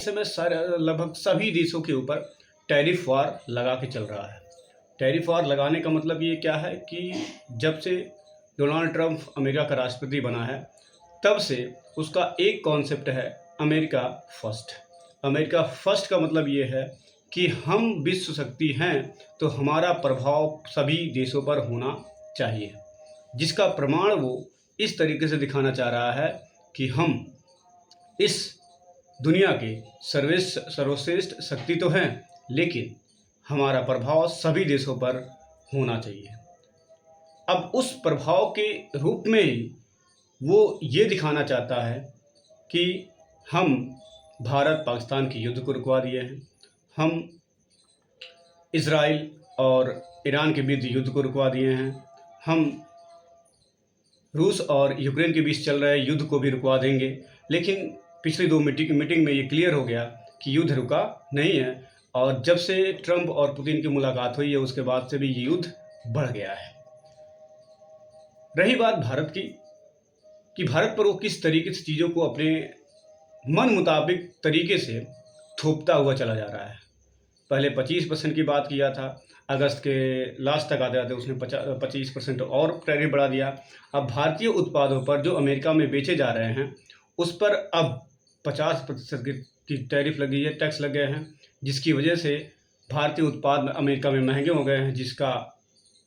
इस समय लगभग सभी देशों के ऊपर टैरिफ वार लगा के चल रहा है। टैरिफ वार लगाने का मतलब ये क्या है कि जब से डोनाल्ड ट्रंप अमेरिका का राष्ट्रपति बना है, तब से उसका एक कॉन्सेप्ट है अमेरिका फर्स्ट। अमेरिका फर्स्ट का मतलब ये है कि हम विश्व शक्ति हैं तो हमारा प्रभाव सभी देशों पर होना चाहिए, जिसका प्रमाण वो इस तरीके से दिखाना चाह रहा है कि हम इस दुनिया के सर्वश्रेष्ठ शक्ति तो हैं, लेकिन हमारा प्रभाव सभी देशों पर होना चाहिए। अब उस प्रभाव के रूप में ही वो ये दिखाना चाहता है कि हम भारत पाकिस्तान के युद्ध को रुकवा दिए हैं, हम इजराइल और ईरान के बीच युद्ध को रुकवा दिए हैं, हम रूस और यूक्रेन के बीच चल रहे युद्ध को भी रुकवा देंगे। लेकिन पिछली 2 मीटिंग में ये क्लियर हो गया कि युद्ध रुका नहीं है, और जब से ट्रंप और पुतिन की मुलाकात हुई है उसके बाद से भी ये युद्ध बढ़ गया है। रही बात भारत की कि भारत पर वो किस तरीके से चीज़ों को अपने मन मुताबिक तरीके से थोपता हुआ चला जा रहा है। पहले 25% की बात किया था, अगस्त के लास्ट तक आते आते उसने 25% और टैरिफ बढ़ा दिया। अब भारतीय उत्पादों पर जो अमेरिका में बेचे जा रहे हैं उस पर अब 50% की टैरिफ लगी है, टैक्स लग गए हैं, जिसकी वजह से भारतीय उत्पाद अमेरिका में महंगे हो गए हैं। जिसका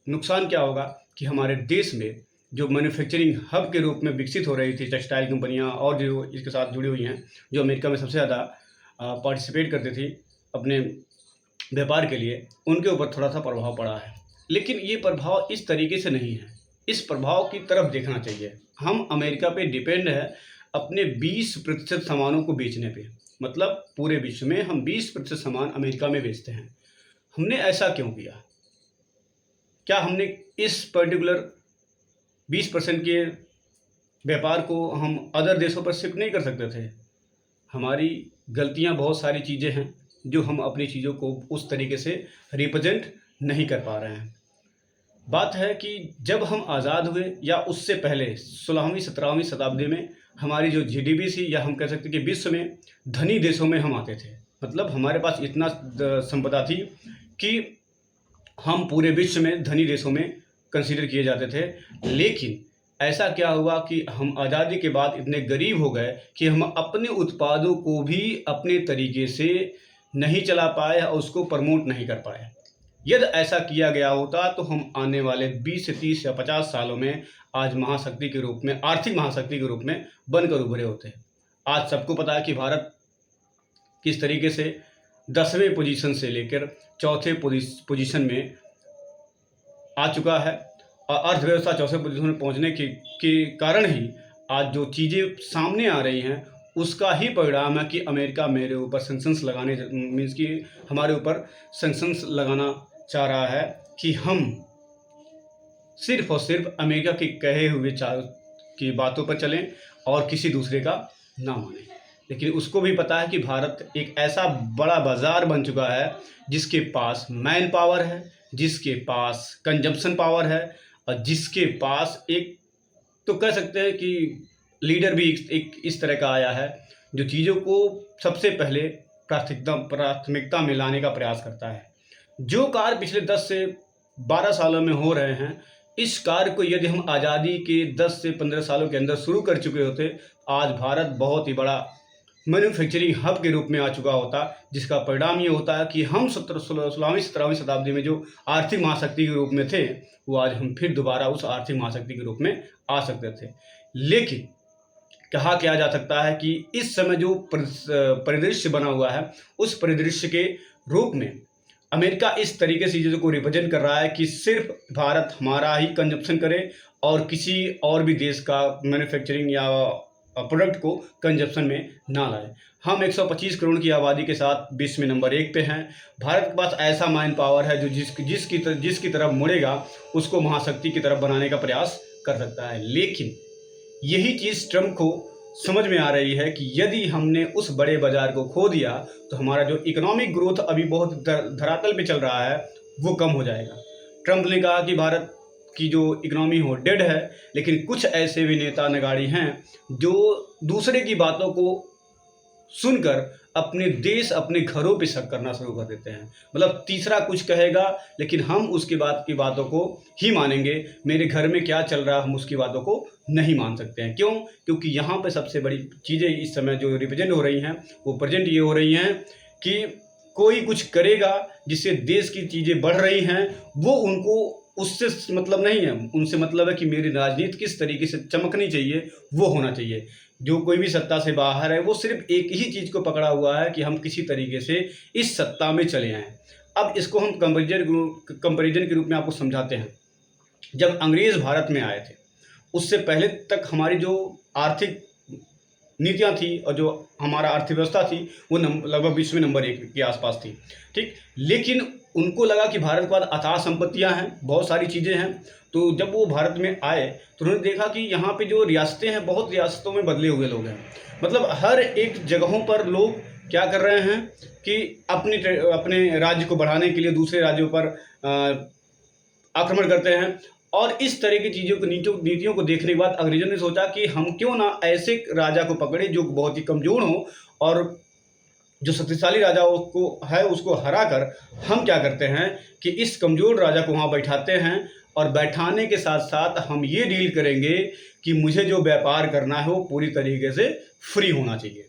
नुकसान क्या होगा कि हमारे देश में जो मैन्युफैक्चरिंग हब के रूप में विकसित हो रही थी टेक्सटाइल कंपनियां और जो इसके साथ जुड़ी हुई हैं, जो अमेरिका में सबसे ज़्यादा पार्टिसिपेट करती थी अपने व्यापार के लिए, उनके ऊपर थोड़ा सा प्रभाव पड़ा है। लेकिन ये प्रभाव इस तरीके से नहीं है, इस प्रभाव की तरफ देखना चाहिए। हम अमेरिका पे डिपेंड है अपने 20% सामानों को बेचने पे, मतलब पूरे विश्व में हम 20% सामान अमेरिका में बेचते हैं। हमने ऐसा क्यों किया? क्या हमने इस पर्टिकुलर 20% के व्यापार को हम अदर देशों पर शिफ्ट नहीं कर सकते थे? हमारी गलतियां बहुत सारी चीज़ें हैं जो हम अपनी चीज़ों को उस तरीके से रिप्रेजेंट नहीं कर पा रहे हैं। बात है कि जब हम आज़ाद हुए या उससे पहले 16वीं 17वीं शताब्दी में हमारी जो जीडीपी थी, या हम कह सकते हैं कि विश्व में धनी देशों में हम आते थे। मतलब हमारे पास इतना संपदा थी कि हम पूरे विश्व में धनी देशों में कंसीडर किए जाते थे। लेकिन ऐसा क्या हुआ कि हम आज़ादी के बाद इतने गरीब हो गए कि हम अपने उत्पादों को भी अपने तरीके से नहीं चला पाए और उसको प्रमोट नहीं कर पाए। यदि ऐसा किया गया होता तो हम आने वाले 20 से 30 या 50 सालों में आज महाशक्ति के रूप में, आर्थिक महाशक्ति के रूप में बनकर उभरे होते। आज सबको पता है कि भारत किस तरीके से 10वें पोजीशन से लेकर 4थे पोजीशन में आ चुका है, और अर्थव्यवस्था 4थे पोजीशन में पहुंचने के कारण ही आज जो चीज़ें सामने आ रही हैं उसका ही परिणाम है कि अमेरिका मेरे ऊपर सैंक्शंस लगाने, मीन्स कि हमारे ऊपर सैंक्शंस लगाना चाह रहा है कि हम सिर्फ और सिर्फ अमेरिका के कहे हुए की बातों पर चलें और किसी दूसरे का ना मानें। लेकिन उसको भी पता है कि भारत एक ऐसा बड़ा बाज़ार बन चुका है जिसके पास मैन पावर है, जिसके पास कंजम्पशन पावर है, और जिसके पास एक तो कह सकते हैं कि लीडर भी एक इस तरह का आया है जो चीज़ों को सबसे पहले प्राथमिकता में लाने का प्रयास करता है। जो कार्य पिछले 10 से 12 सालों में हो रहे हैं, इस कार्य को यदि हम आज़ादी के 10 से 15 सालों के अंदर शुरू कर चुके होते, आज भारत बहुत ही बड़ा मैन्युफैक्चरिंग हब के रूप में आ चुका होता, जिसका परिणाम ये होता है कि हम 16वीं 17वीं शताब्दी में जो आर्थिक महाशक्ति के रूप में थे, वो आज हम फिर दोबारा उस आर्थिक महाशक्ति के रूप में आ सकते थे। लेकिन कहा क्या जा सकता है कि इस समय जो परिदृश्य बना हुआ है, उस परिदृश्य के रूप में अमेरिका इस तरीके से चीज़ों को रिप्रेजेंट कर रहा है कि सिर्फ भारत हमारा ही कंजप्शन करे और किसी और भी देश का मैन्युफैक्चरिंग या प्रोडक्ट को कंजप्शन में ना लाए। हम 125 करोड़ की आबादी के साथ विश्व में नंबर 1 पे हैं। भारत के पास ऐसा मैन पावर है जो जिसकी तरफ मुड़ेगा उसको महाशक्ति की तरफ बनाने का प्रयास कर सकता है। लेकिन यही चीज़ ट्रंप को समझ में आ रही है कि यदि हमने उस बड़े बाजार को खो दिया तो हमारा जो इकोनॉमिक ग्रोथ अभी बहुत धरातल पे चल रहा है वो कम हो जाएगा। ट्रंप ने कहा कि भारत की जो इकोनॉमी हो डेड है, लेकिन कुछ ऐसे भी नेता नगाड़ी हैं जो दूसरे की बातों को सुनकर अपने देश, अपने घरों पे शक करना शुरू कर देते हैं। मतलब तीसरा कुछ कहेगा लेकिन हम उसके बाद की बातों को ही मानेंगे। मेरे घर में क्या चल रहा है हम उसकी बातों को नहीं मान सकते हैं। क्यों? क्योंकि यहाँ पे सबसे बड़ी चीज़ें इस समय जो रिप्रेजेंट हो रही हैं वो प्रेजेंट ये हो रही हैं कि कोई कुछ करेगा जिससे देश की चीज़ें बढ़ रही हैं, वो उनको उससे मतलब नहीं है। उनसे मतलब है कि मेरी राजनीति किस तरीके से चमकनी चाहिए, वो होना चाहिए। जो कोई भी सत्ता से बाहर है, वो सिर्फ़ एक ही चीज़ को पकड़ा हुआ है कि हम किसी तरीके से इस सत्ता में चले आएँ। अब इसको हम कंपैरिज़न के रूप में आपको समझाते हैं। जब अंग्रेज़ भारत में आए थे, उससे पहले तक हमारी जो आर्थिक नीतियाँ थी और जो हमारा अर्थव्यवस्था थी वो लगभग विश्व में नंबर 1 के आसपास थी, ठीक? लेकिन उनको लगा कि भारत के पास अथाह संपत्तियाँ हैं, बहुत सारी चीज़ें हैं। तो जब वो भारत में आए तो उन्होंने देखा कि यहाँ पे जो रियासतें हैं, बहुत रियासतों में बदले हुए लोग हैं। मतलब हर एक जगहों पर लोग क्या कर रहे हैं कि अपने राज्य को बढ़ाने के लिए दूसरे राज्यों पर आक्रमण करते हैं। और इस तरह की चीज़ों को नीतियों को देखने के बाद अंग्रेज़ों ने सोचा कि हम क्यों ना ऐसे राजा को पकड़े जो बहुत ही कमज़ोर हो, और जो शक्तिशाली राजा उसको हरा कर हम क्या करते हैं कि इस कमज़ोर राजा को वहाँ बैठाते हैं, और बैठाने के साथ साथ हम ये डील करेंगे कि मुझे जो व्यापार करना है वो पूरी तरीके से फ्री होना चाहिए।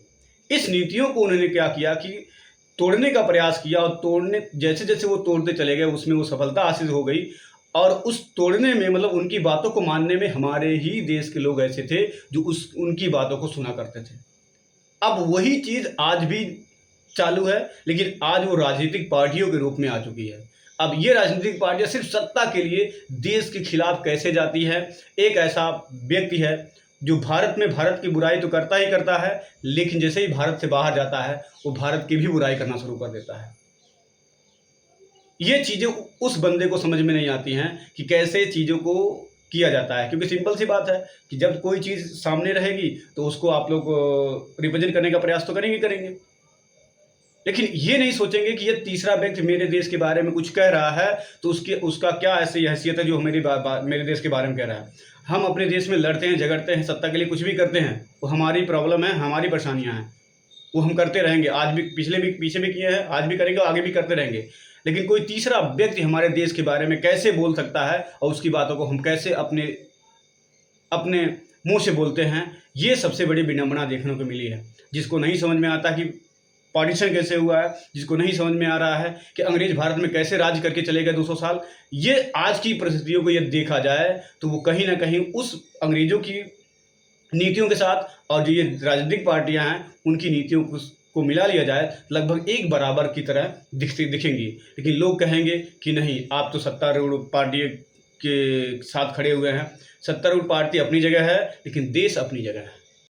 इस नीतियों को उन्होंने क्या किया कि तोड़ने का प्रयास किया, और जैसे-जैसे वो तोड़ते चले गए उसमें वो सफलता हासिल हो गई। और उस तोड़ने में मतलब उनकी बातों को मानने में हमारे ही देश के लोग ऐसे थे जो उनकी बातों को सुना करते थे। अब वही चीज़ आज भी चालू है, लेकिन आज वो राजनीतिक पार्टियों के रूप में आ चुकी है। अब ये राजनीतिक पार्टियाँ सिर्फ सत्ता के लिए देश के खिलाफ कैसे जाती है। एक ऐसा व्यक्ति है जो भारत की बुराई तो करता ही करता है, लेकिन जैसे ही भारत से बाहर जाता है वो भारत की भी बुराई करना शुरू कर देता है। ये चीज़ें उस बंदे को समझ में नहीं आती हैं कि कैसे चीज़ों को किया जाता है, क्योंकि सिंपल सी बात है कि जब कोई चीज़ सामने रहेगी तो उसको आप लोग रिप्रेजेंट करने का प्रयास तो करेंगे। लेकिन ये नहीं सोचेंगे कि ये तीसरा व्यक्ति मेरे देश के बारे में कुछ कह रहा है तो उसका क्या ऐसी हैसियत है जो मेरे देश के बारे में कह रहा है। हम अपने देश में लड़ते हैं, झगड़ते हैं, सत्ता के लिए कुछ भी करते हैं, वो हमारी प्रॉब्लम है, हमारी परेशानियाँ हैं, वो हम करते रहेंगे। आज भी पीछे भी किए हैं, आज भी करेंगे, आगे भी करते रहेंगे। लेकिन कोई तीसरा व्यक्ति हमारे देश के बारे में कैसे बोल सकता है और उसकी बातों को हम कैसे अपने मुँह से बोलते हैं, ये सबसे बड़ी विडंबना देखने को मिली है। जिसको नहीं समझ में आता कि पार्टीशन कैसे हुआ है, जिसको नहीं समझ में आ रहा है कि अंग्रेज भारत में कैसे राज करके चले गए 200 साल, ये आज की परिस्थितियों को यदि देखा जाए तो वो कहीं ना कहीं उस अंग्रेजों की नीतियों के साथ और जो ये राजनीतिक पार्टियां हैं उनकी नीतियों को मिला लिया जाए लगभग एक बराबर की तरह दिखेंगी। लेकिन लोग कहेंगे कि नहीं, आप तो सत्तारूढ़ पार्टी के साथ खड़े हुए हैं। सत्तारूढ़ पार्टी अपनी जगह है, लेकिन देश अपनी जगह है।